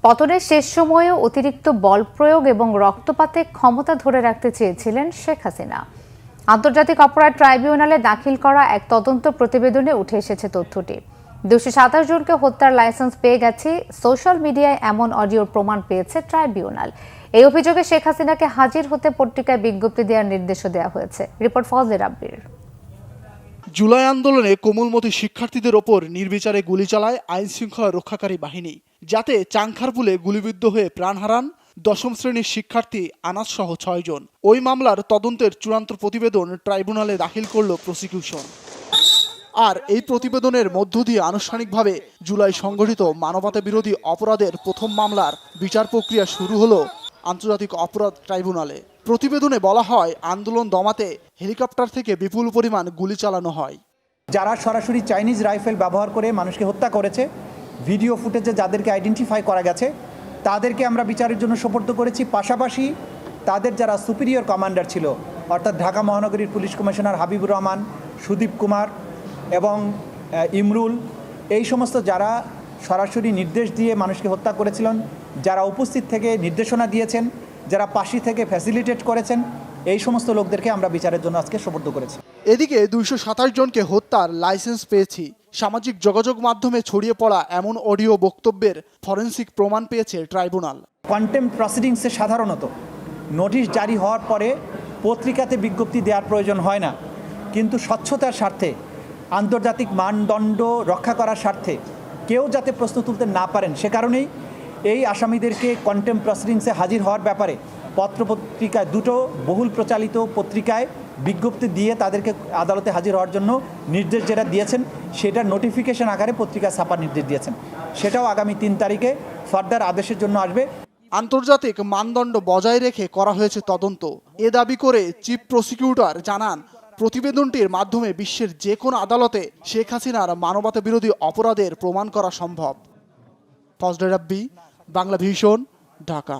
পতনের শেষ সময়েও অতিরিক্ত বল প্রয়োগ এবং রক্তপাতে ক্ষমতা ধরে রাখতে চেয়েছিলেন শেখ হাসিনা। আন্তর্জাতিক অপরাধ ট্রাইব্যুনালে দাখিল করা এক তদন্ত প্রতিবেদনে উঠে এসেছে তথ্যটি। 227 জনকে হত্যার লাইসেন্স পেয়ে গেছে। সোশ্যাল মিডিয়ায় এমন অডিওর প্রমাণ পেয়েছে ট্রাইব্যুনাল। এই অভিযোগে শেখ হাসিনাকে হাজির হতে পত্রিকায় বিজ্ঞপ্তি দেওয়ার নির্দেশও দেওয়া হয়েছে। রিপোর্ট ফজলে রাব্বির। জুলাই আন্দোলনে কোমলমতি শিক্ষার্থীদের ওপর নির্বিচারে গুলি চালায় আইন শৃঙ্খলা রক্ষাকারী বাহিনী, যাতে চাংখারপুলে গুলিবিদ্ধ হয়ে প্রাণ হারান 10ম শ্রেণীর শিক্ষার্থী আনাস সহ 6 জন। ওই মামলার তদন্তের চূড়ান্ত প্রতিবেদন ট্রাইব্যুনালে দাখিল করল প্রসিকিউশন। আর এই প্রতিবেদনের মধ্য দিয়ে আনুষ্ঠানিকভাবে জুলাই সংগঠিত মানবতা বিরোধী অপরাধের প্রথম মামলার বিচার প্রক্রিয়া শুরু হলো আন্তর্জাতিক অপরাধ ট্রাইব্যুনালে। প্রতিবেদনে বলা হয়, আন্দোলন দমাতে হেলিকপ্টার থেকে বিপুল পরিমাণ গুলি চালানো হয়। যারা সরাসরি চাইনিজ রাইফেল ব্যবহার করে মানুষকে হত্যা করেছে, ভিডিও ফুটেজে যাদেরকে আইডেন্টিফাই করা গেছে, তাদেরকে আমরা বিচারের জন্য সোপর্দ করেছি। পাশাপাশি তাদের যারা সুপিরিয়র কমান্ডার ছিল, অর্থাৎ ঢাকা মহানগরীর পুলিশ কমিশনার হাবিবুর রহমান, সুদীপ কুমার এবং ইমরুল, এই সমস্ত যারা সরাসরি নির্দেশ দিয়ে মানুষকে হত্যা করেছিলেন, যারা উপস্থিত থেকে নির্দেশনা দিয়েছেন, যারা পাশে থেকে ফ্যাসিলিটেট করেছেন, এই সমস্ত লোকদেরকে আমরা বিচারের জন্য আজকে সোপর্দ করেছি। এদিকে 227 জনকে হত্যার লাইসেন্স পেয়েছি। সামাজিক যোগাযোগ মাধ্যমে ছড়িয়ে পড়া এমন অডিও বক্তব্যের ফরেনসিক প্রমাণ পেয়েছে ট্রাইব্যুনাল। কন্টেম্পট প্রসিডিংসে সাধারণত নোটিশ জারি হওয়ার পরে পত্রিকাতে বিজ্ঞপ্তি দেওয়ার প্রয়োজন হয় না, কিন্তু স্বচ্ছতার স্বার্থে, আন্তর্জাতিক মানদণ্ড রক্ষা করার স্বার্থে কেউ যাতে প্রশ্ন তুলতে না পারেন, সে কারণেই এই আসামিদেরকে কন্টেম্পট প্রসিডিংসে হাজির হওয়ার ব্যাপারে পত্রপত্রিকায়, দুটো বহুল প্রচালিত পত্রিকায় বিজ্ঞপ্তি দিয়ে তাদেরকে আদালতে হাজির হওয়ার জন্য নির্দেশ যেটা দিয়েছেন, সেটার নোটিফিকেশন আকারে পত্রিকায় ছাপার নির্দেশ দিয়েছেন। সেটাও আগামী 3 তারিখে ফার্দার আদেশের জন্য আসবে। আন্তর্জাতিক মানদণ্ড বজায় রেখে করা হয়েছে তদন্ত, এ দাবি করে চিফ প্রসিকিউটর জানান, প্রতিবেদনটির মাধ্যমে বিশ্বের যে কোনো আদালতে শেখ হাসিনার মানবতা বিরোধী অপরাধের প্রমাণ করা সম্ভব। ফজলে রাব্বি, বাংলা ভিশন, ঢাকা।